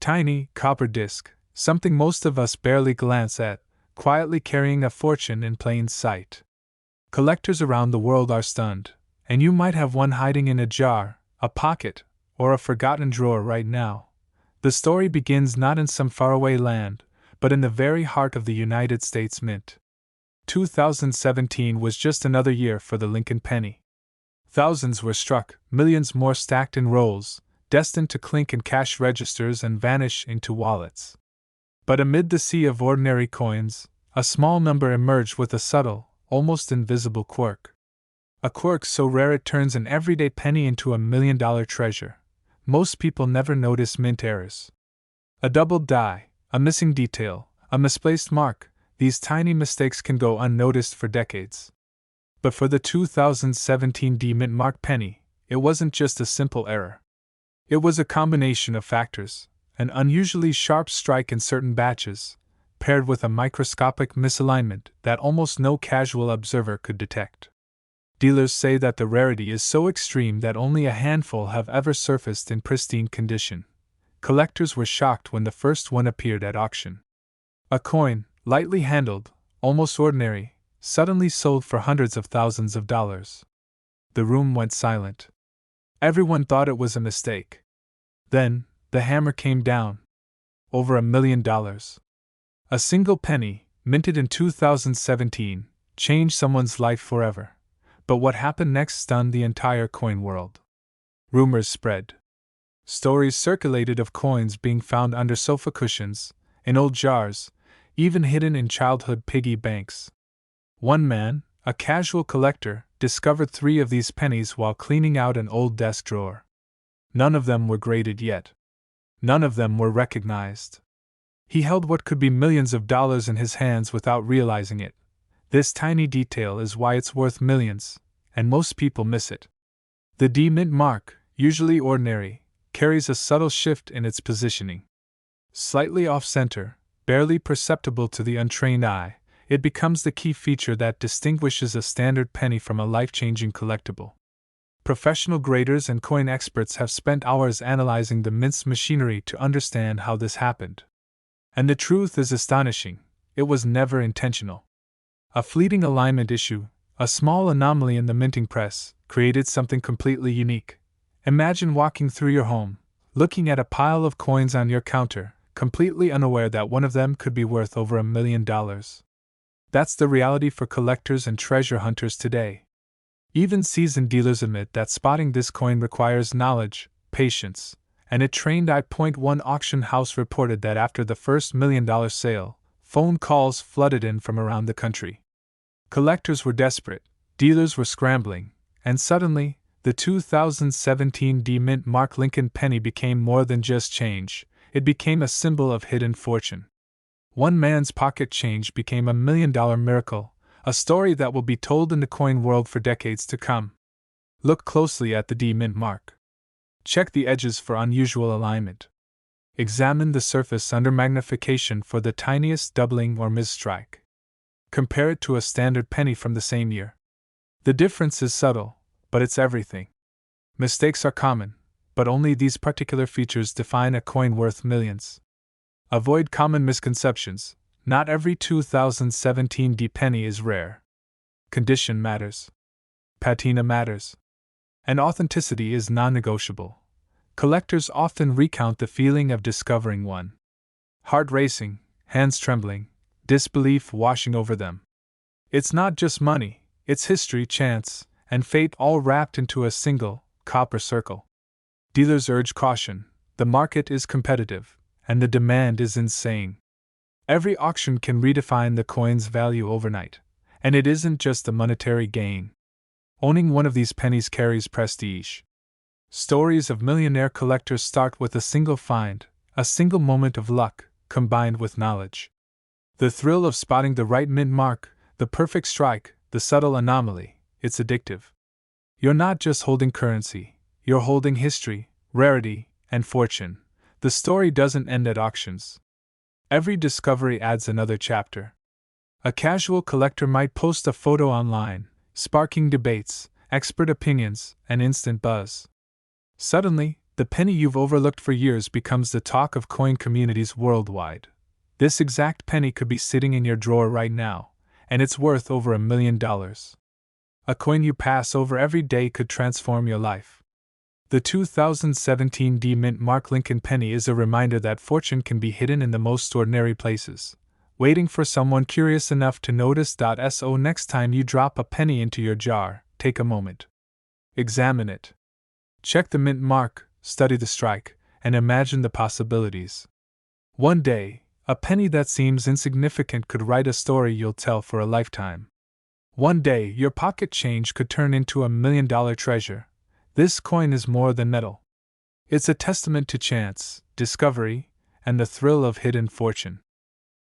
tiny, copper disc, something most of us barely glance at, quietly carrying a fortune in plain sight. Collectors around the world are stunned, and you might have one hiding in a jar, a pocket, or a forgotten drawer right now. The story begins not in some faraway land, but in the very heart of the United States Mint. 2017 was just another year for the Lincoln penny. Thousands were struck, millions more stacked in rolls, destined to clink in cash registers and vanish into wallets. But amid the sea of ordinary coins, a small number emerged with a subtle, almost invisible quirk. A quirk so rare it turns an everyday penny into a $1 million treasure. Most people never notice mint errors. A doubled die, a missing detail, a misplaced mark, these tiny mistakes can go unnoticed for decades. But for the 2017 D Mint Mark penny, it wasn't just a simple error. It was a combination of factors: an unusually sharp strike in certain batches, paired with a microscopic misalignment that almost no casual observer could detect. Dealers say that the rarity is so extreme that only a handful have ever surfaced in pristine condition. Collectors were shocked when the first one appeared at auction. A coin, lightly handled, almost ordinary, suddenly sold for hundreds of thousands of dollars. The room went silent. Everyone thought it was a mistake. Then, the hammer came down. Over $1 million. A single penny, minted in 2017, changed someone's life forever. But what happened next stunned the entire coin world. Rumors spread. Stories circulated of coins being found under sofa cushions, in old jars, even hidden in childhood piggy banks. One man, a casual collector, discovered 3 of these pennies while cleaning out an old desk drawer. None of them were graded yet. None of them were recognized. He held what could be millions of dollars in his hands without realizing it. This tiny detail is why it's worth millions, and most people miss it. The D Mint mark, usually ordinary, carries a subtle shift in its positioning. Slightly off-center, barely perceptible to the untrained eye, it becomes the key feature that distinguishes a standard penny from a life-changing collectible. Professional graders and coin experts have spent hours analyzing the mint's machinery to understand how this happened. And the truth is astonishing: it was never intentional. A fleeting alignment issue, a small anomaly in the minting press, created something completely unique. Imagine walking through your home, looking at a pile of coins on your counter, completely unaware that one of them could be worth over $1 million. That's the reality for collectors and treasure hunters today. Even seasoned dealers admit that spotting this coin requires knowledge, patience, and a trained eye. One auction house reported that after the first $1 million sale, phone calls flooded in from around the country. Collectors were desperate, dealers were scrambling, and suddenly, the 2017 D Mint Mark Lincoln penny became more than just change. It became a symbol of hidden fortune. One man's pocket change became $1 million miracle, a story that will be told in the coin world for decades to come. Look closely at the D Mint mark. Check the edges for unusual alignment. Examine the surface under magnification for the tiniest doubling or misstrike. Compare it to a standard penny from the same year. The difference is subtle, but it's everything. Mistakes are common, but only these particular features define a coin worth millions. Avoid common misconceptions. Not every 2017 D penny is rare. Condition matters. Patina matters. And authenticity is non-negotiable. Collectors often recount the feeling of discovering one. Heart racing, hands trembling, disbelief washing over them. It's not just money, it's history, chance, and fate all wrapped into a single, copper circle. Dealers urge caution. The market is competitive, and the demand is insane. Every auction can redefine the coin's value overnight, and it isn't just the monetary gain. Owning one of these pennies carries prestige. Stories of millionaire collectors start with a single find, a single moment of luck, combined with knowledge. The thrill of spotting the right mint mark, the perfect strike, the subtle anomaly, it's addictive. You're not just holding currency, you're holding history, rarity, and fortune. The story doesn't end at auctions. Every discovery adds another chapter. A casual collector might post a photo online, sparking debates, expert opinions, and instant buzz. Suddenly, the penny you've overlooked for years becomes the talk of coin communities worldwide. This exact penny could be sitting in your drawer right now, and it's worth over $1 million. A coin you pass over every day could transform your life. The 2017 D Mint Mark Lincoln penny is a reminder that fortune can be hidden in the most ordinary places, waiting for someone curious enough to notice. So next time you drop a penny into your jar, take a moment. Examine it. Check the mint mark, study the strike, and imagine the possibilities. One day, a penny that seems insignificant could write a story you'll tell for a lifetime. One day, your pocket change could turn into $1 million treasure. This coin is more than metal. It's a testament to chance, discovery, and the thrill of hidden fortune.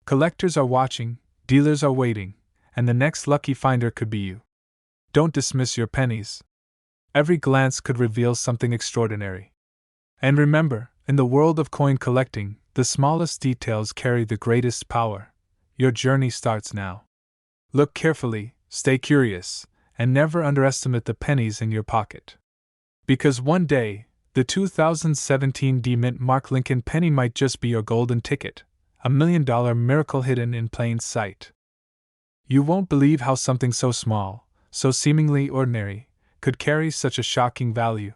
Collectors are watching, dealers are waiting, and the next lucky finder could be you. Don't dismiss your pennies. Every glance could reveal something extraordinary. And remember, in the world of coin collecting, the smallest details carry the greatest power. Your journey starts now. Look carefully, stay curious, and never underestimate the pennies in your pocket. Because one day, the 2017 D Mint Mark Lincoln penny might just be your golden ticket, $1 million miracle hidden in plain sight. You won't believe how something so small, so seemingly ordinary, could carry such a shocking value.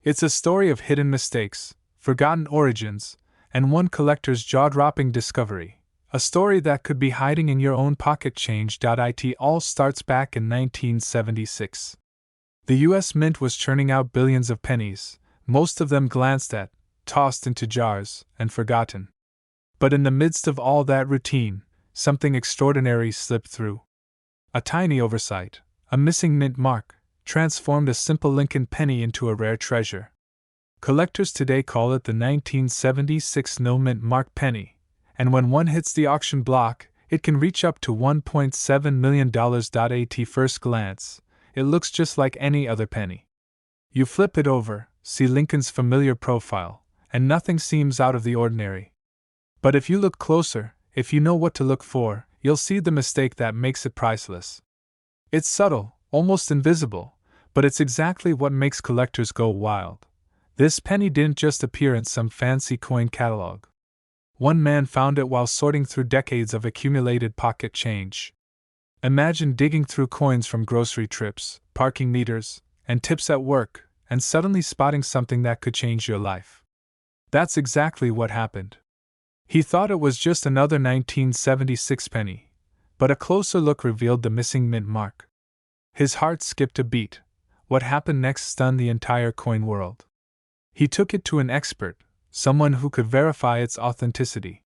It's a story of hidden mistakes, forgotten origins, and one collector's jaw-dropping discovery, a story that could be hiding in your own pocket change. It all starts back in 1976. The U.S. Mint was churning out billions of pennies, most of them glanced at, tossed into jars, and forgotten. But in the midst of all that routine, something extraordinary slipped through. A tiny oversight, a missing mint mark, transformed a simple Lincoln penny into a rare treasure. Collectors today call it the 1976 no mint mark penny, and when one hits the auction block, it can reach up to $1.7 million. At first glance, it looks just like any other penny. You flip it over, see Lincoln's familiar profile, and nothing seems out of the ordinary. But if you look closer, if you know what to look for, you'll see the mistake that makes it priceless. It's subtle, almost invisible, but it's exactly what makes collectors go wild. This penny didn't just appear in some fancy coin catalog. One man found it while sorting through decades of accumulated pocket change. Imagine digging through coins from grocery trips, parking meters, and tips at work, and suddenly spotting something that could change your life. That's exactly what happened. He thought it was just another 1976 penny, but a closer look revealed the missing mint mark. His heart skipped a beat. What happened next stunned the entire coin world. He took it to an expert, someone who could verify its authenticity.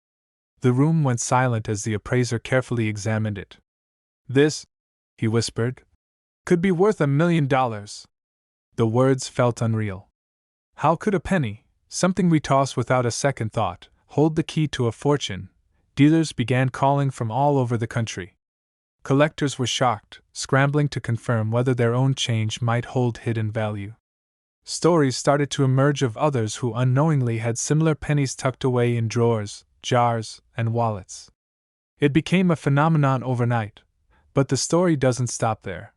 The room went silent as the appraiser carefully examined it. "This," he whispered, "could be worth $1 million." The words felt unreal. How could a penny, something we toss without a second thought, hold the key to a fortune? Dealers began calling from all over the country. Collectors were shocked, scrambling to confirm whether their own change might hold hidden value. Stories started to emerge of others who unknowingly had similar pennies tucked away in drawers, jars, and wallets. It became a phenomenon overnight, but the story doesn't stop there.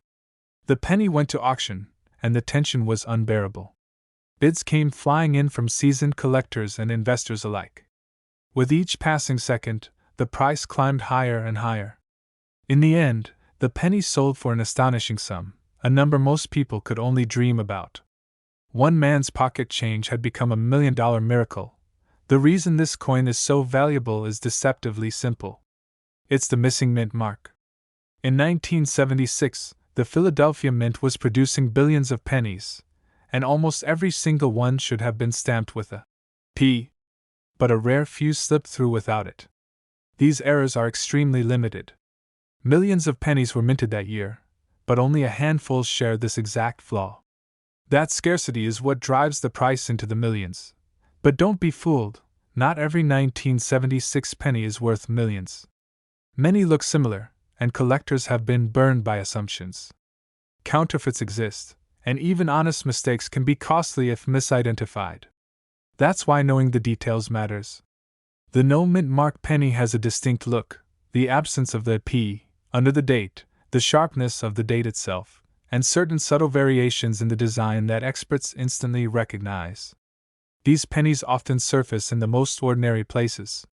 The penny went to auction, and the tension was unbearable. Bids came flying in from seasoned collectors and investors alike. With each passing second, the price climbed higher and higher. In the end, the penny sold for an astonishing sum, a number most people could only dream about. One man's pocket change had become $1 million miracle. The reason this coin is so valuable is deceptively simple. It's the missing mint mark. In 1976, the Philadelphia Mint was producing billions of pennies, and almost every single one should have been stamped with a P. But a rare few slipped through without it. These errors are extremely limited. Millions of pennies were minted that year, but only a handful shared this exact flaw. That scarcity is what drives the price into the millions. But don't be fooled, not every 1976 penny is worth millions. Many look similar, and collectors have been burned by assumptions. Counterfeits exist, and even honest mistakes can be costly if misidentified. That's why knowing the details matters. The no mint mark penny has a distinct look, the absence of the P under the date, the sharpness of the date itself, and certain subtle variations in the design that experts instantly recognize. These pennies often surface in the most ordinary places.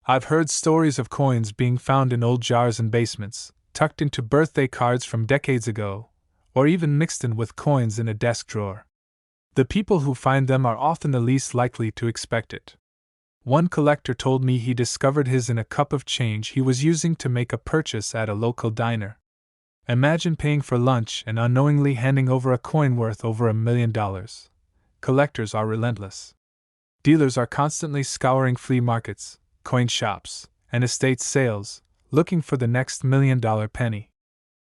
I've heard stories of coins being found in old jars in basements, tucked into birthday cards from decades ago, or even mixed in with coins in a desk drawer. The people who find them are often the least likely to expect it. One collector told me he discovered his in a cup of change he was using to make a purchase at a local diner. Imagine paying for lunch and unknowingly handing over a coin worth over $1 million. Collectors are relentless. Dealers are constantly scouring flea markets, coin shops, and estate sales, looking for the next $1 million penny.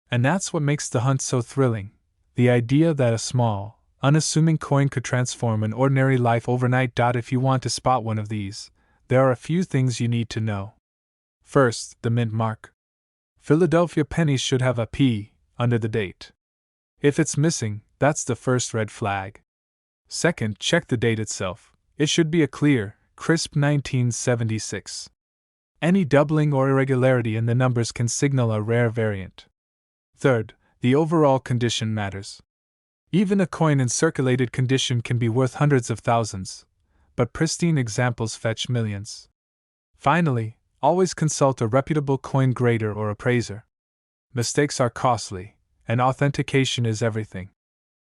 And that's what makes the hunt so thrilling, the idea that a small, unassuming coin could transform an ordinary life overnight. If you want to spot one of these, there are a few things you need to know. First, the mint mark. Philadelphia pennies should have a P under the date. If it's missing, that's the first red flag. Second, check the date itself. It should be a clear, crisp 1976. Any doubling or irregularity in the numbers can signal a rare variant. Third, the overall condition matters. Even a coin in circulated condition can be worth hundreds of thousands, but pristine examples fetch millions. Finally, always consult a reputable coin grader or appraiser. Mistakes are costly, and authentication is everything.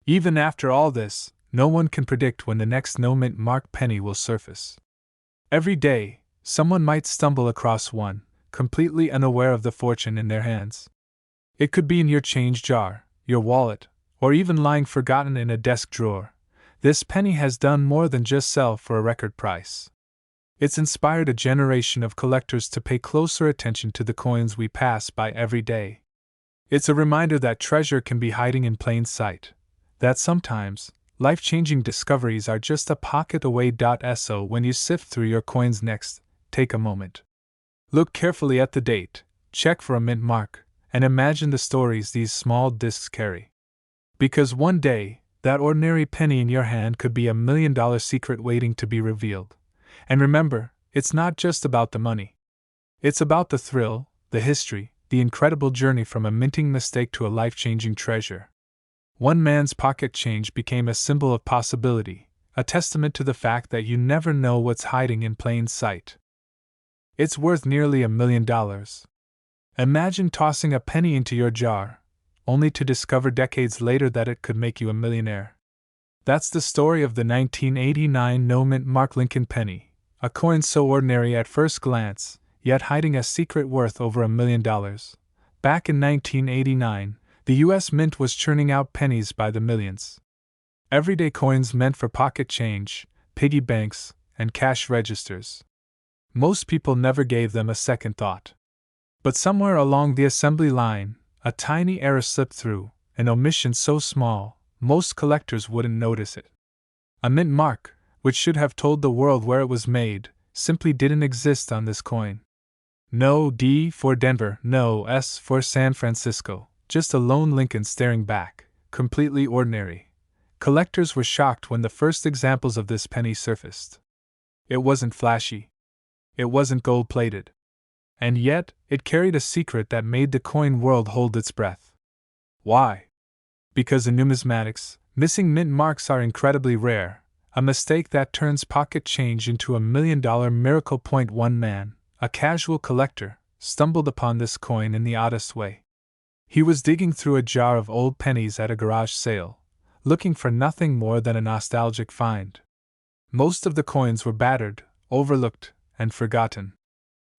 Even after all this, no one can predict when the next no-mint mark penny will surface. Every day, someone might stumble across one, completely unaware of the fortune in their hands. It could be in your change jar, your wallet, or even lying forgotten in a desk drawer. This penny has done more than just sell for a record price. It's inspired a generation of collectors to pay closer attention to the coins we pass by every day. It's a reminder that treasure can be hiding in plain sight, that sometimes, life-changing discoveries are just a pocket away. So when you sift through your coins next, take a moment. Look carefully at the date, check for a mint mark, and imagine the stories these small discs carry. Because one day, that ordinary penny in your hand could be $1 million secret waiting to be revealed. And remember, it's not just about the money. It's about the thrill, the history, the incredible journey from a minting mistake to a life-changing treasure. One man's pocket change became a symbol of possibility, a testament to the fact that you never know what's hiding in plain sight. It's worth nearly $1 million. Imagine tossing a penny into your jar, only to discover decades later that it could make you a millionaire. That's the story of the 1989 no-mint mark Lincoln penny, a coin so ordinary at first glance, yet hiding a secret worth over $1 million. Back in 1989, the U.S. Mint was churning out pennies by the millions. Everyday coins meant for pocket change, piggy banks, and cash registers. Most people never gave them a second thought. But somewhere along the assembly line, a tiny error slipped through, an omission so small, most collectors wouldn't notice it. A mint mark, which should have told the world where it was made, simply didn't exist on this coin. No D for Denver, no S for San Francisco, just a lone Lincoln staring back, completely ordinary. Collectors were shocked when the first examples of this penny surfaced. It wasn't flashy. It wasn't gold-plated. And yet, it carried a secret that made the coin world hold its breath. Why? Because in numismatics, missing mint marks are incredibly rare, a mistake that turns pocket change into $1 million miracle. One man, a casual collector, stumbled upon this coin in the oddest way. He was digging through a jar of old pennies at a garage sale, looking for nothing more than a nostalgic find. Most of the coins were battered, overlooked, and forgotten.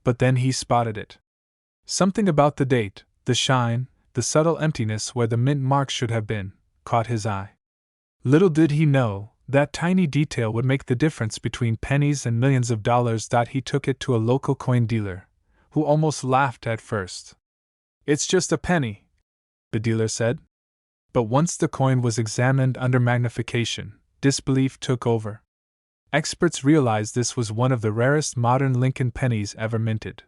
But then he spotted it. Something about the date, the shine, the subtle emptiness where the mint mark should have been, caught his eye. Little did he know, that tiny detail would make the difference between pennies and millions of dollars. He took it to a local coin dealer, who almost laughed at first. "It's just a penny," the dealer said. But once the coin was examined under magnification, disbelief took over. Experts realized this was one of the rarest modern Lincoln pennies ever minted.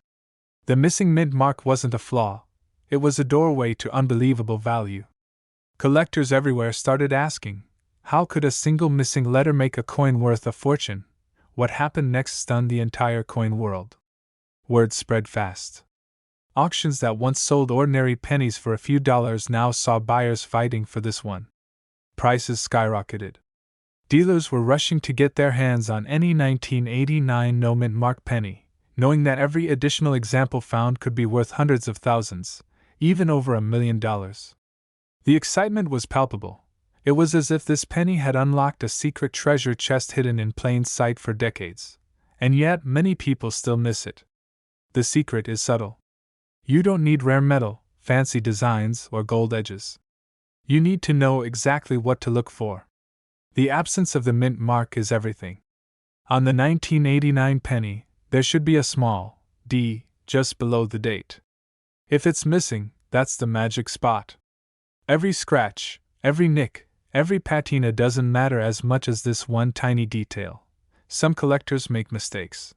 The missing mint mark wasn't a flaw, it was a doorway to unbelievable value. Collectors everywhere started asking, how could a single missing letter make a coin worth a fortune? What happened next stunned the entire coin world. Word spread fast. Auctions that once sold ordinary pennies for a few dollars now saw buyers fighting for this one. Prices skyrocketed. Dealers were rushing to get their hands on any 1989 no-mint mark penny, knowing that every additional example found could be worth hundreds of thousands, even over $1 million. The excitement was palpable. It was as if this penny had unlocked a secret treasure chest hidden in plain sight for decades, and yet many people still miss it. The secret is subtle. You don't need rare metal, fancy designs, or gold edges. You need to know exactly what to look for. The absence of the mint mark is everything. On the 1989 penny, there should be a small D just below the date. If it's missing, that's the magic spot. Every scratch, every nick, every patina doesn't matter as much as this one tiny detail. Some collectors make mistakes.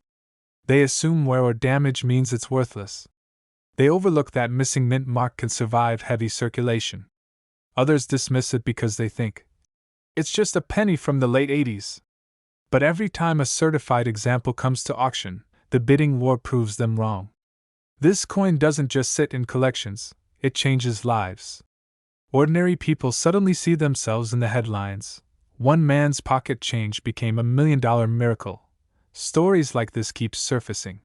They assume wear or damage means it's worthless. They overlook that missing mint mark can survive heavy circulation. Others dismiss it because they think it's just a penny from the late 80s. But every time a certified example comes to auction, the bidding war proves them wrong. This coin doesn't just sit in collections, it changes lives. Ordinary people suddenly see themselves in the headlines. One man's pocket change became $1 million miracle. Stories like this keep surfacing.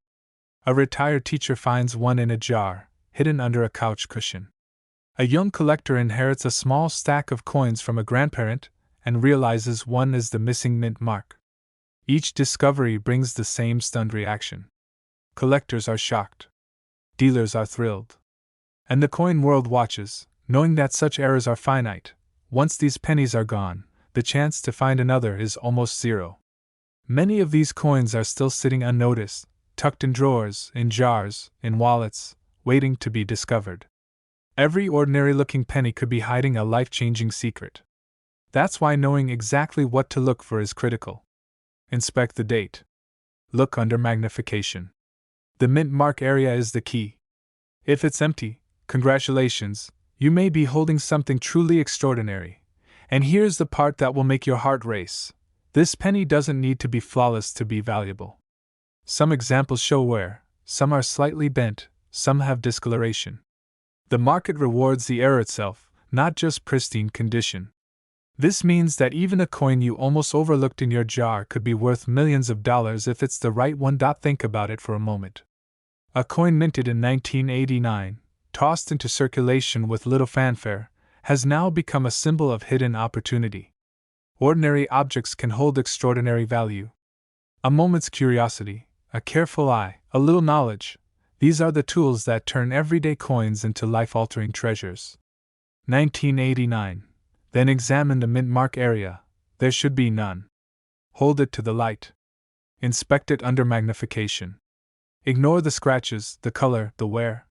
A retired teacher finds one in a jar, hidden under a couch cushion. A young collector inherits a small stack of coins from a grandparent and realizes one is the missing mint mark. Each discovery brings the same stunned reaction. Collectors are shocked. Dealers are thrilled. And the coin world watches, knowing that such errors are finite. Once these pennies are gone, the chance to find another is almost zero. Many of these coins are still sitting unnoticed, tucked in drawers, in jars, in wallets, waiting to be discovered. Every ordinary-looking penny could be hiding a life-changing secret. That's why knowing exactly what to look for is critical. Inspect the date. Look under magnification. The mint mark area is the key. If it's empty, congratulations, you may be holding something truly extraordinary. And here's the part that will make your heart race. This penny doesn't need to be flawless to be valuable. Some examples show wear, some are slightly bent, some have discoloration. The market rewards the error itself, not just pristine condition. This means that even a coin you almost overlooked in your jar could be worth millions of dollars if it's the right one. Think about it for a moment. A coin minted in 1989, tossed into circulation with little fanfare, has now become a symbol of hidden opportunity. Ordinary objects can hold extraordinary value. A moment's curiosity, a careful eye, a little knowledge, these are the tools that turn everyday coins into life-altering treasures. 1989. Then examine the mint mark area. There should be none. Hold it to the light. Inspect it under magnification. Ignore the scratches, the color, the wear.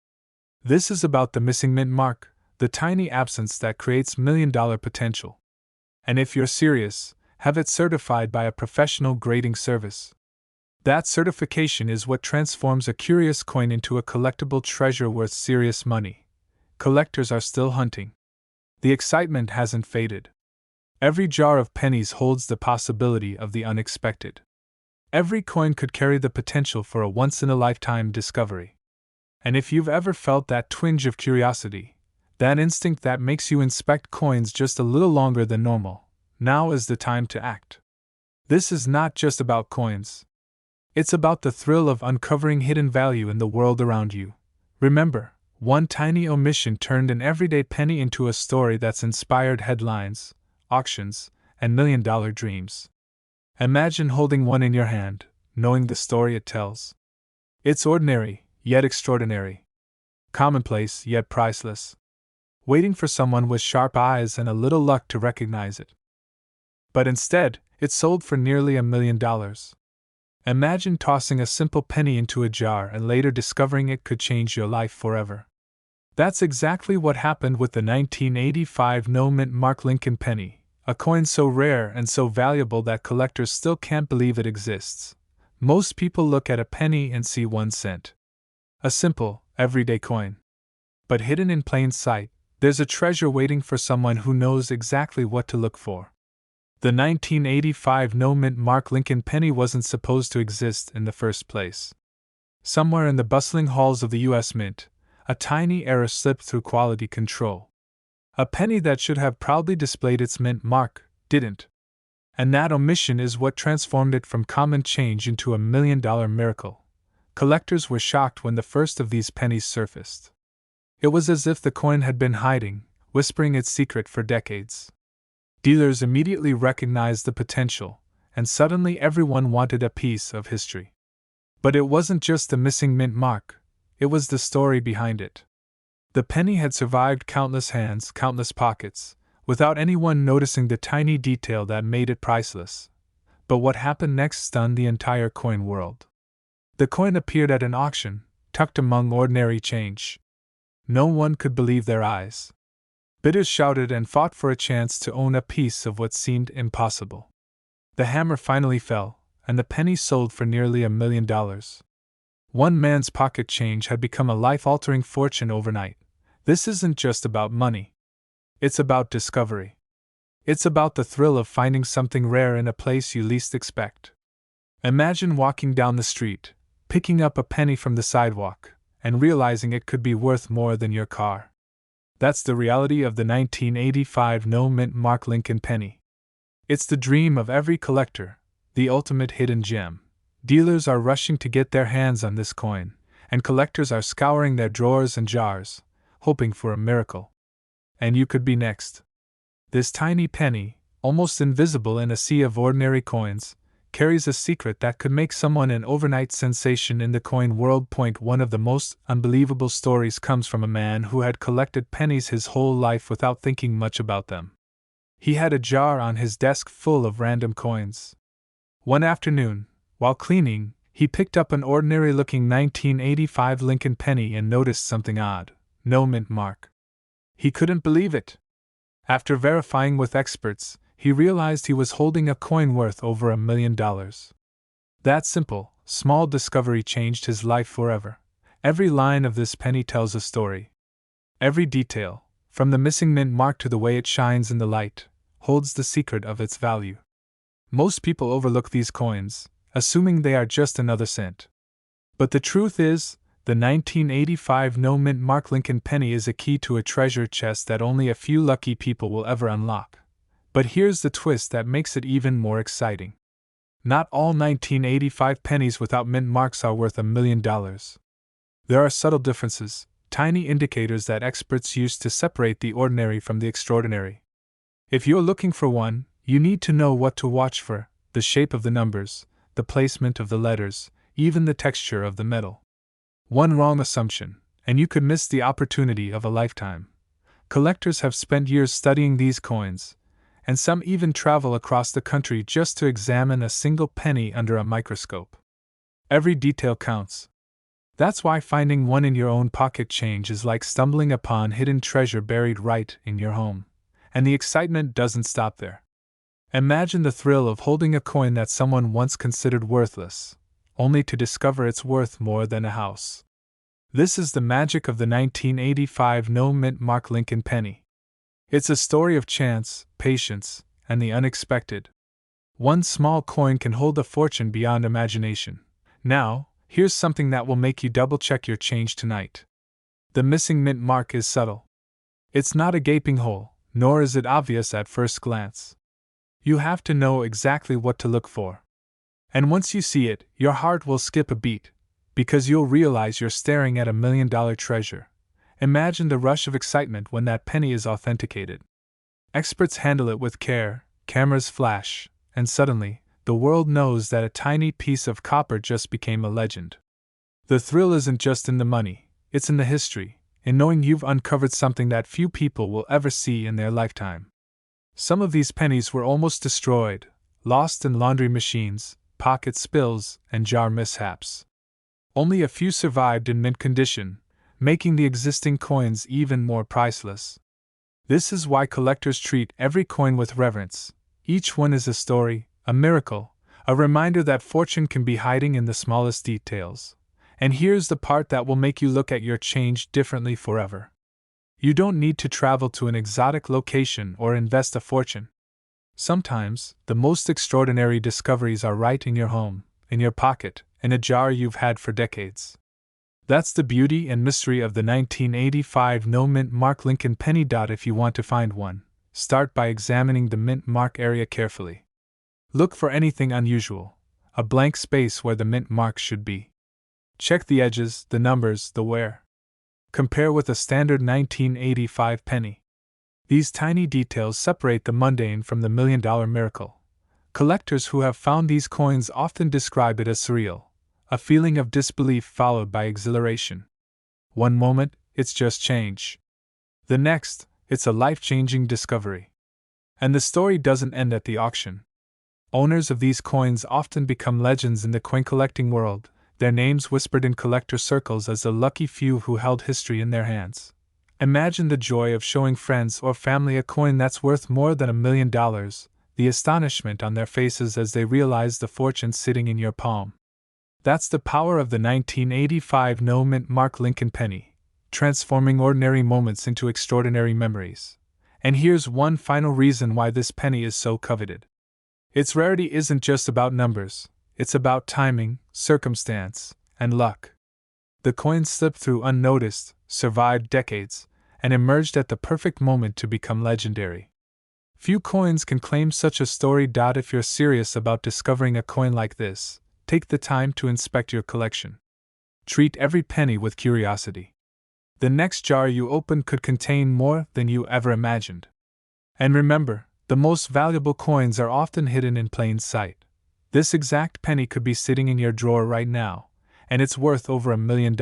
This is about the missing mint mark, the tiny absence that creates million-dollar potential. And if you're serious, have it certified by a professional grading service. That certification is what transforms a curious coin into a collectible treasure worth serious money. Collectors are still hunting. The excitement hasn't faded. Every jar of pennies holds the possibility of the unexpected. Every coin could carry the potential for a once-in-a-lifetime discovery. And if you've ever felt that twinge of curiosity, that instinct that makes you inspect coins just a little longer than normal, now is the time to act. This is not just about coins. It's about the thrill of uncovering hidden value in the world around you. Remember, one tiny omission turned an everyday penny into a story that's inspired headlines, auctions, and million-dollar dreams. Imagine holding one in your hand, knowing the story it tells. It's ordinary, yet extraordinary. Commonplace, yet priceless. Waiting for someone with sharp eyes and a little luck to recognize it. But instead, it sold for nearly $1 million. Imagine tossing a simple penny into a jar and later discovering it could change your life forever. That's exactly what happened with the 1985 no-mint mark Lincoln penny, a coin so rare and so valuable that collectors still can't believe it exists. Most people look at a penny and see 1 cent. A simple, everyday coin. But hidden in plain sight, there's a treasure waiting for someone who knows exactly what to look for. The 1985 no-mint mark Lincoln penny wasn't supposed to exist in the first place. Somewhere in the bustling halls of the U.S. Mint, a tiny error slipped through quality control. A penny that should have proudly displayed its mint mark didn't. And that omission is what transformed it from common change into $1 million miracle. Collectors were shocked when the first of these pennies surfaced. It was as if the coin had been hiding, whispering its secret for decades. Dealers immediately recognized the potential, and suddenly everyone wanted a piece of history. But it wasn't just the missing mint mark, it was the story behind it. The penny had survived countless hands, countless pockets, without anyone noticing the tiny detail that made it priceless. But what happened next stunned the entire coin world. The coin appeared at an auction, tucked among ordinary change. No one could believe their eyes. Bidders shouted and fought for a chance to own a piece of what seemed impossible. The hammer finally fell, and the penny sold for nearly $1 million. One man's pocket change had become a life-altering fortune overnight. This isn't just about money. It's about discovery. It's about the thrill of finding something rare in a place you least expect. Imagine walking down the street, picking up a penny from the sidewalk, and realizing it could be worth more than your car. That's the reality of the 1985 no-mint mark Lincoln penny. It's the dream of every collector, the ultimate hidden gem. Dealers are rushing to get their hands on this coin, and collectors are scouring their drawers and jars, hoping for a miracle. And you could be next. This tiny penny, almost invisible in a sea of ordinary coins, carries a secret that could make someone an overnight sensation in the coin world. One of the most unbelievable stories comes from a man who had collected pennies his whole life without thinking much about them. He had a jar on his desk full of random coins. One afternoon, while cleaning, he picked up an ordinary-looking 1985 Lincoln penny and noticed something odd: no mint mark. He couldn't believe it. After verifying with experts, he realized he was holding a coin worth over $1 million. That simple, small discovery changed his life forever. Every line of this penny tells a story. Every detail, from the missing mint mark to the way it shines in the light, holds the secret of its value. Most people overlook these coins, assuming they are just another cent. But the truth is, the 1985 no-mint mark Lincoln penny is a key to a treasure chest that only a few lucky people will ever unlock. But here's the twist that makes it even more exciting. Not all 1985 pennies without mint marks are worth $1 million. There are subtle differences, tiny indicators that experts use to separate the ordinary from the extraordinary. If you're looking for one, you need to know what to watch for: the shape of the numbers, the placement of the letters, even the texture of the metal. One wrong assumption, and you could miss the opportunity of a lifetime. Collectors have spent years studying these coins, and some even travel across the country just to examine a single penny under a microscope. Every detail counts. That's why finding one in your own pocket change is like stumbling upon hidden treasure buried right in your home. And the excitement doesn't stop there. Imagine the thrill of holding a coin that someone once considered worthless, only to discover it's worth more than a house. This is the magic of the 1985 no-mint mark Lincoln penny. It's a story of chance, patience, and the unexpected. One small coin can hold a fortune beyond imagination. Now, here's something that will make you double-check your change tonight. The missing mint mark is subtle. It's not a gaping hole, nor is it obvious at first glance. You have to know exactly what to look for. And once you see it, your heart will skip a beat, because you'll realize you're staring at $1 million treasure. Imagine the rush of excitement when that penny is authenticated. Experts handle it with care, cameras flash, and suddenly, the world knows that a tiny piece of copper just became a legend. The thrill isn't just in the money, it's in the history, in knowing you've uncovered something that few people will ever see in their lifetime. Some of these pennies were almost destroyed, lost in laundry machines, pocket spills, and jar mishaps. Only a few survived in mint condition, making the existing coins even more priceless. This is why collectors treat every coin with reverence. Each one is a story, a miracle, a reminder that fortune can be hiding in the smallest details. And here's the part that will make you look at your change differently forever. You don't need to travel to an exotic location or invest a fortune. Sometimes, the most extraordinary discoveries are right in your home, in your pocket, in a jar you've had for decades. That's the beauty and mystery of the 1985 no-mint mark Lincoln penny. If you want to find one, start by examining the mint mark area carefully. Look for anything unusual, a blank space where the mint mark should be. Check the edges, the numbers, the wear. Compare with a standard 1985 penny. These tiny details separate the mundane from the $1 million miracle. Collectors who have found these coins often describe it as surreal, a feeling of disbelief followed by exhilaration. One moment, it's just change. The next, it's a life-changing discovery. And the story doesn't end at the auction. Owners of these coins often become legends in the coin collecting world, their names whispered in collector circles as the lucky few who held history in their hands. Imagine the joy of showing friends or family a coin that's worth more than $1 million, the astonishment on their faces as they realize the fortune sitting in your palm. That's the power of the 1985 no mint mark Lincoln penny, transforming ordinary moments into extraordinary memories. And here's one final reason why this penny is so coveted. Its rarity isn't just about numbers, it's about timing, circumstance, and luck. The coin slipped through unnoticed, survived decades, and emerged at the perfect moment to become legendary. Few coins can claim such a story. If you're serious about discovering a coin like this, take the time to inspect your collection. Treat every penny with curiosity. The next jar you open could contain more than you ever imagined. And remember, the most valuable coins are often hidden in plain sight. This exact penny could be sitting in your drawer right now, and it's worth over $1 million.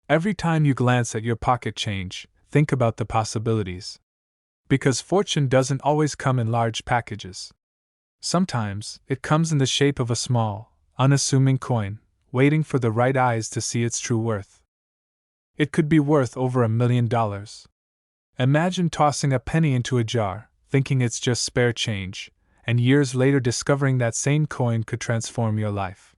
Every time you glance at your pocket change, think about the possibilities. Because fortune doesn't always come in large packages. Sometimes, it comes in the shape of a small, unassuming coin, waiting for the right eyes to see its true worth. It could be worth over $1 million. Imagine tossing a penny into a jar, thinking it's just spare change, and years later discovering that same coin could transform your life.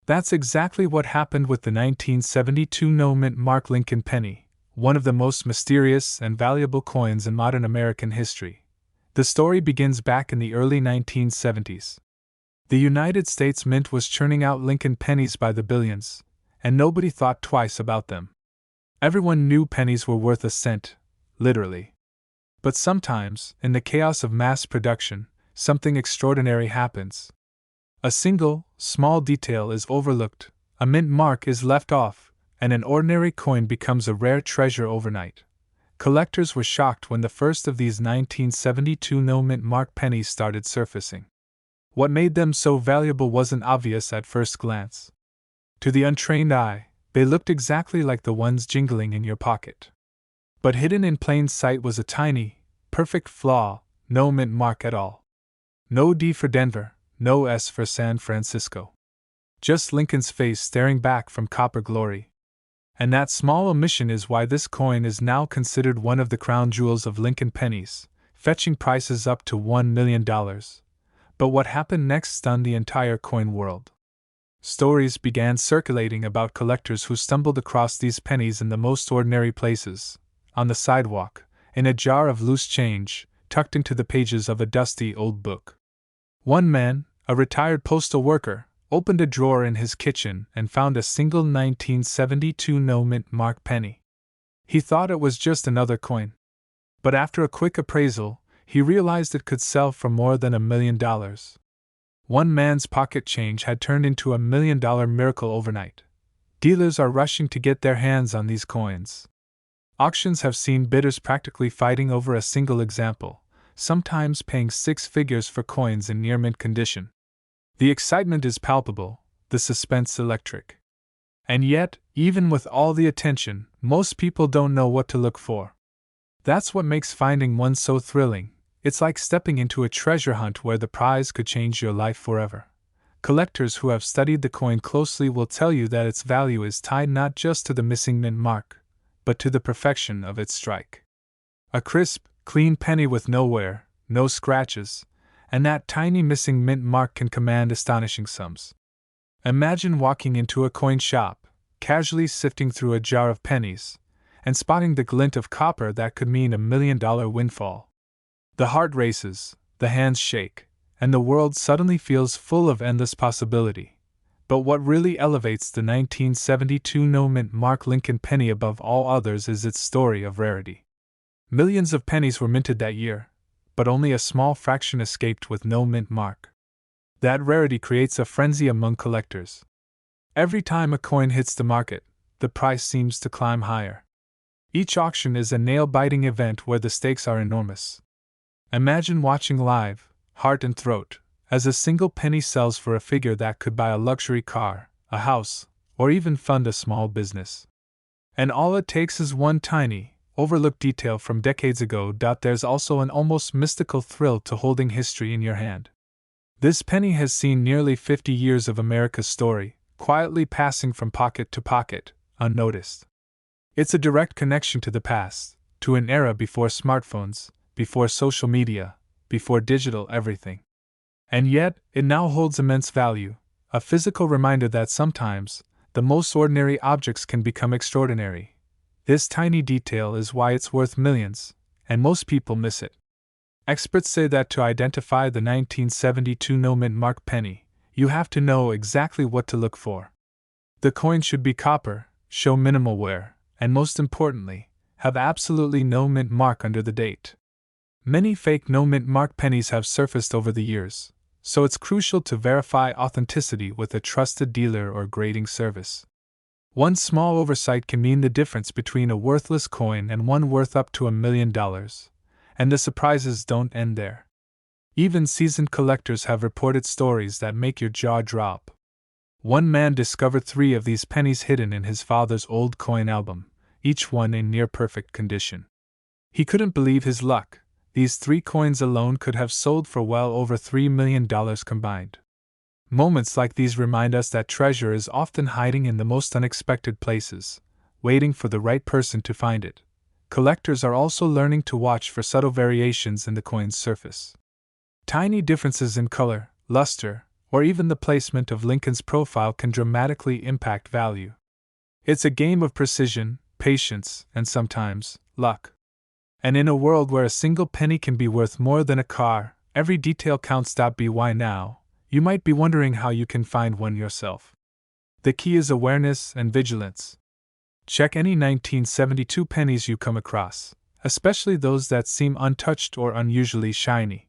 That's exactly what happened with the 1972 no mint mark Lincoln penny, one of the most mysterious and valuable coins in modern American history. The story begins back in the early 1970s. The United States Mint was churning out Lincoln pennies by the billions, and nobody thought twice about them. Everyone knew pennies were worth a cent, literally. But sometimes, in the chaos of mass production, something extraordinary happens. A single, small detail is overlooked, a mint mark is left off, and an ordinary coin becomes a rare treasure overnight. Collectors were shocked when the first of these 1972 no mint mark pennies started surfacing. What made them so valuable wasn't obvious at first glance. To the untrained eye, they looked exactly like the ones jingling in your pocket. But hidden in plain sight was a tiny, perfect flaw, no mint mark at all. No D for Denver, no S for San Francisco. Just Lincoln's face staring back from copper glory. And that small omission is why this coin is now considered one of the crown jewels of Lincoln pennies, fetching prices up to $1 million. But what happened next stunned the entire coin world. Stories began circulating about collectors who stumbled across these pennies in the most ordinary places, on the sidewalk, in a jar of loose change, tucked into the pages of a dusty old book. One man, a retired postal worker, opened a drawer in his kitchen and found a single 1972 no mint mark penny. He thought it was just another coin. But after a quick appraisal, he realized it could sell for more than $1 million. One man's pocket change had turned into $1 million miracle overnight. Dealers are rushing to get their hands on these coins. Auctions have seen bidders practically fighting over a single example, sometimes paying six figures for coins in near-mint condition. The excitement is palpable, the suspense electric. And yet, even with all the attention, most people don't know what to look for. That's what makes finding one so thrilling. It's like stepping into a treasure hunt where the prize could change your life forever. Collectors who have studied the coin closely will tell you that its value is tied not just to the missing mint mark, but to the perfection of its strike. A crisp, clean penny with no wear, no scratches, and that tiny missing mint mark can command astonishing sums. Imagine walking into a coin shop, casually sifting through a jar of pennies, and spotting the glint of copper that could mean $1 million windfall. The heart races, the hands shake, and the world suddenly feels full of endless possibility. But what really elevates the 1972 no mint mark Lincoln penny above all others is its story of rarity. Millions of pennies were minted that year, but only a small fraction escaped with no mint mark. That rarity creates a frenzy among collectors. Every time a coin hits the market, the price seems to climb higher. Each auction is a nail-biting event where the stakes are enormous. Imagine watching live, heart and throat, as a single penny sells for a figure that could buy a luxury car, a house, or even fund a small business. And all it takes is one tiny, overlooked detail from decades ago. There's also an almost mystical thrill to holding history in your hand. This penny has seen nearly 50 years of America's story, quietly passing from pocket to pocket, unnoticed. It's a direct connection to the past, to an era before smartphones, before social media, before digital everything. And yet, it now holds immense value, a physical reminder that sometimes, the most ordinary objects can become extraordinary. This tiny detail is why it's worth millions, and most people miss it. Experts say that to identify the 1972 no-mint mark penny, you have to know exactly what to look for. The coin should be copper, show minimal wear, and most importantly, have absolutely no mint mark under the date. Many fake no-mint mark pennies have surfaced over the years, so it's crucial to verify authenticity with a trusted dealer or grading service. One small oversight can mean the difference between a worthless coin and one worth up to $1 million, and the surprises don't end there. Even seasoned collectors have reported stories that make your jaw drop. One man discovered 3 of these pennies hidden in his father's old coin album, each one in near-perfect condition. He couldn't believe his luck. These 3 coins alone could have sold for well over $3 million combined. Moments like these remind us that treasure is often hiding in the most unexpected places, waiting for the right person to find it. Collectors are also learning to watch for subtle variations in the coin's surface. Tiny differences in color, luster, or even the placement of Lincoln's profile can dramatically impact value. It's a game of precision, patience, and sometimes, luck. And in a world where a single penny can be worth more than a car, every detail counts. By now, you might be wondering how you can find one yourself. The key is awareness and vigilance. Check any 1972 pennies you come across, especially those that seem untouched or unusually shiny.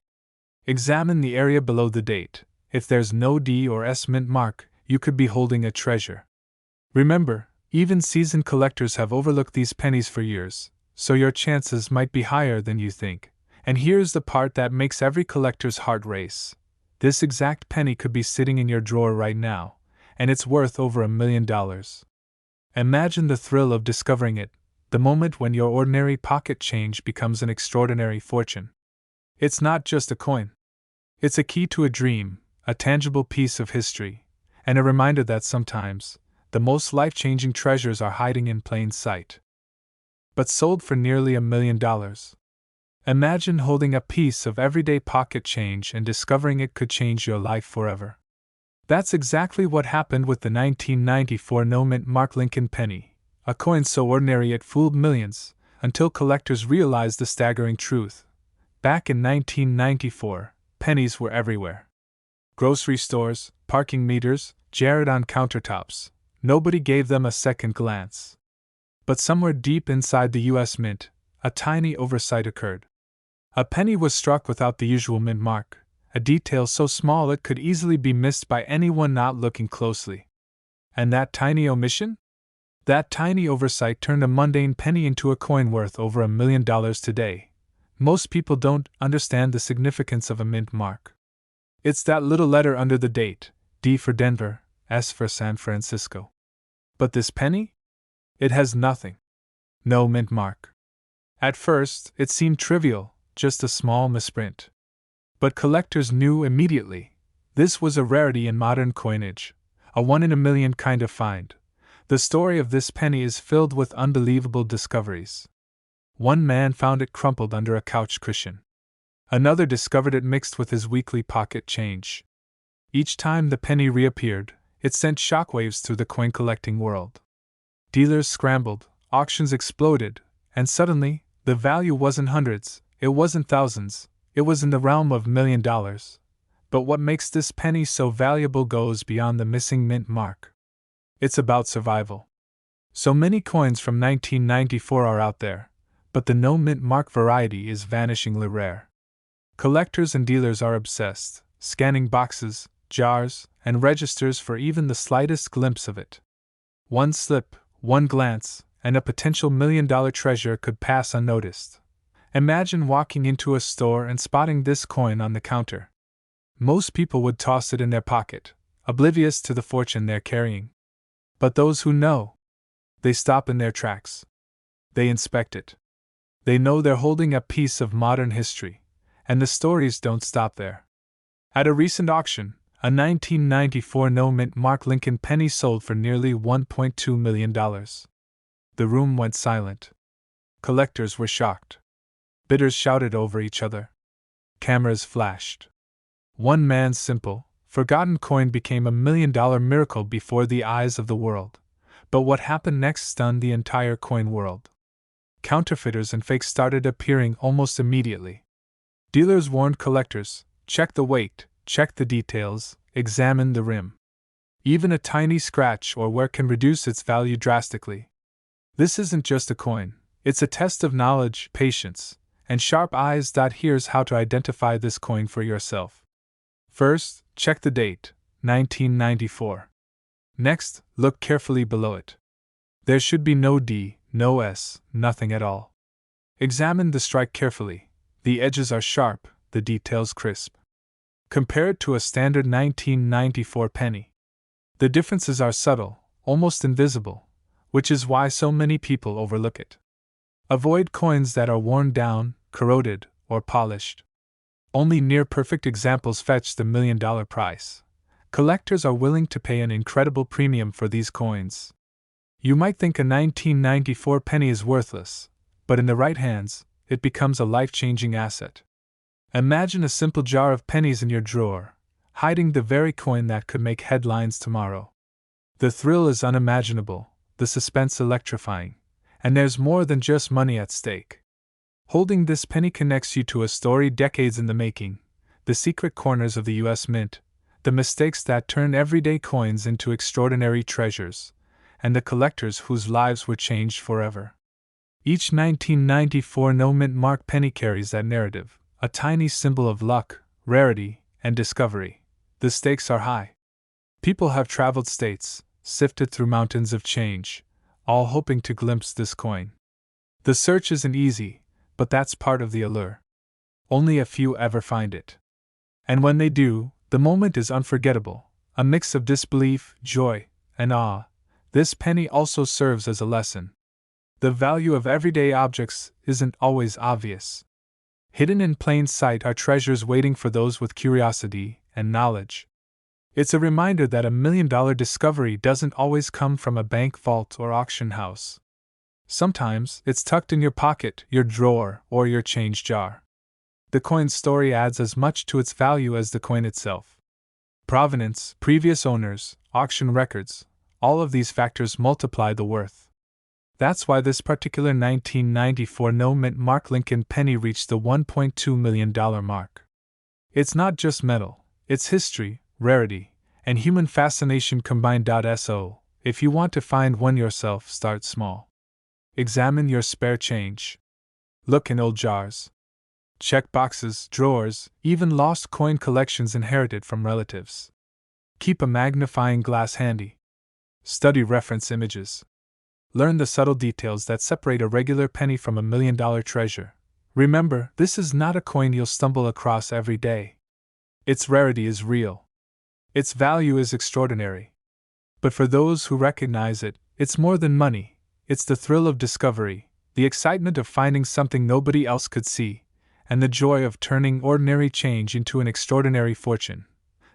Examine the area below the date. If there's no D or S mint mark, you could be holding a treasure. Remember, even seasoned collectors have overlooked these pennies for years, so your chances might be higher than you think. And here's the part that makes every collector's heart race. This exact penny could be sitting in your drawer right now, and it's worth over $1 million. Imagine the thrill of discovering it, the moment when your ordinary pocket change becomes an extraordinary fortune. It's not just a coin. It's a key to a dream, a tangible piece of history, and a reminder that sometimes, the most life-changing treasures are hiding in plain sight. But sold for nearly $1 million. Imagine holding a piece of everyday pocket change and discovering it could change your life forever. That's exactly what happened with the 1994 no-mint mark Lincoln penny, a coin so ordinary it fooled millions, until collectors realized the staggering truth. Back in 1994, pennies were everywhere. Grocery stores, parking meters, jarred on countertops. Nobody gave them a second glance. But somewhere deep inside the U.S. Mint, a tiny oversight occurred. A penny was struck without the usual mint mark, a detail so small it could easily be missed by anyone not looking closely. And that tiny omission? That tiny oversight turned a mundane penny into a coin worth over $1 million today. Most people don't understand the significance of a mint mark. It's that little letter under the date, D for Denver, S for San Francisco. But this penny? It has nothing. No mint mark. At first, it seemed trivial, just a small misprint. But collectors knew immediately. This was a rarity in modern coinage, a one-in-a-million kind of find. The story of this penny is filled with unbelievable discoveries. One man found it crumpled under a couch cushion. Another discovered it mixed with his weekly pocket change. Each time the penny reappeared, it sent shockwaves through the coin-collecting world. Dealers scrambled, auctions exploded, and suddenly, the value wasn't hundreds, it wasn't thousands, it was in the realm of $1 million. But what makes this penny so valuable goes beyond the missing mint mark. It's about survival. So many coins from 1994 are out there, but the no mint mark variety is vanishingly rare. Collectors and dealers are obsessed, scanning boxes, jars, and registers for even the slightest glimpse of it. One slip, one glance, and a potential $1 million treasure could pass unnoticed. Imagine walking into a store and spotting this coin on the counter. Most people would toss it in their pocket, oblivious to the fortune they're carrying. But those who know, they stop in their tracks. They inspect it. They know they're holding a piece of modern history, and the stories don't stop there. At a recent auction, a 1994 no-mint Mark Lincoln penny sold for nearly $1.2 million. The room went silent. Collectors were shocked. Bidders shouted over each other. Cameras flashed. One man's simple, forgotten coin became $1 million miracle before the eyes of the world. But what happened next stunned the entire coin world. Counterfeiters and fakes started appearing almost immediately. Dealers warned collectors, check the weight, check the details, examine the rim. Even a tiny scratch or wear can reduce its value drastically. This isn't just a coin, it's a test of knowledge, patience, and sharp eyes. Here's how to identify this coin for yourself. First, check the date, 1994. Next, look carefully below it. There should be no D, no S, nothing at all. Examine the strike carefully. The edges are sharp, the details crisp. Compare it to a standard 1994 penny. The differences are subtle, almost invisible, which is why so many people overlook it. Avoid coins that are worn down, corroded, or polished. Only near-perfect examples fetch the $1 million price. Collectors are willing to pay an incredible premium for these coins. You might think a 1994 penny is worthless, but in the right hands, it becomes a life-changing asset. Imagine a simple jar of pennies in your drawer, hiding the very coin that could make headlines tomorrow. The thrill is unimaginable, the suspense electrifying, and there's more than just money at stake. Holding this penny connects you to a story decades in the making, the secret corners of the U.S. Mint, the mistakes that turn everyday coins into extraordinary treasures, and the collectors whose lives were changed forever. Each 1994 no-mint Mark penny carries that narrative, a tiny symbol of luck, rarity, and discovery. The stakes are high. People have traveled states, sifted through mountains of change, all hoping to glimpse this coin. The search isn't easy, but that's part of the allure. Only a few ever find it. And when they do, the moment is unforgettable, a mix of disbelief, joy, and awe. This penny also serves as a lesson. The value of everyday objects isn't always obvious. Hidden in plain sight are treasures waiting for those with curiosity and knowledge. It's a reminder that a $1 million discovery doesn't always come from a bank vault or auction house. Sometimes it's tucked in your pocket, your drawer, or your change jar. The coin's story adds as much to its value as the coin itself. Provenance, previous owners, auction records, all of these factors multiply the worth. That's why this particular 1994 no-mint Mark Lincoln penny reached the $1.2 million mark. It's not just metal, it's history, rarity, and human fascination combined. So, if you want to find one yourself, start small. Examine your spare change. Look in old jars. Check boxes, drawers, even lost coin collections inherited from relatives. Keep a magnifying glass handy. Study reference images. Learn the subtle details that separate a regular penny from a $1 million treasure. Remember, this is not a coin you'll stumble across every day. Its rarity is real. Its value is extraordinary. But for those who recognize it, it's more than money. It's the thrill of discovery, the excitement of finding something nobody else could see, and the joy of turning ordinary change into an extraordinary fortune.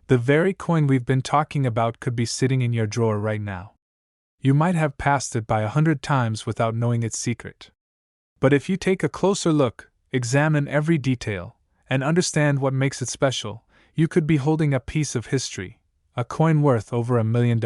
The very coin we've been talking about could be sitting in your drawer right now. You might have passed it by 100 times without knowing its secret. But if you take a closer look, examine every detail, and understand what makes it special, you could be holding a piece of history, a coin worth over $1 million.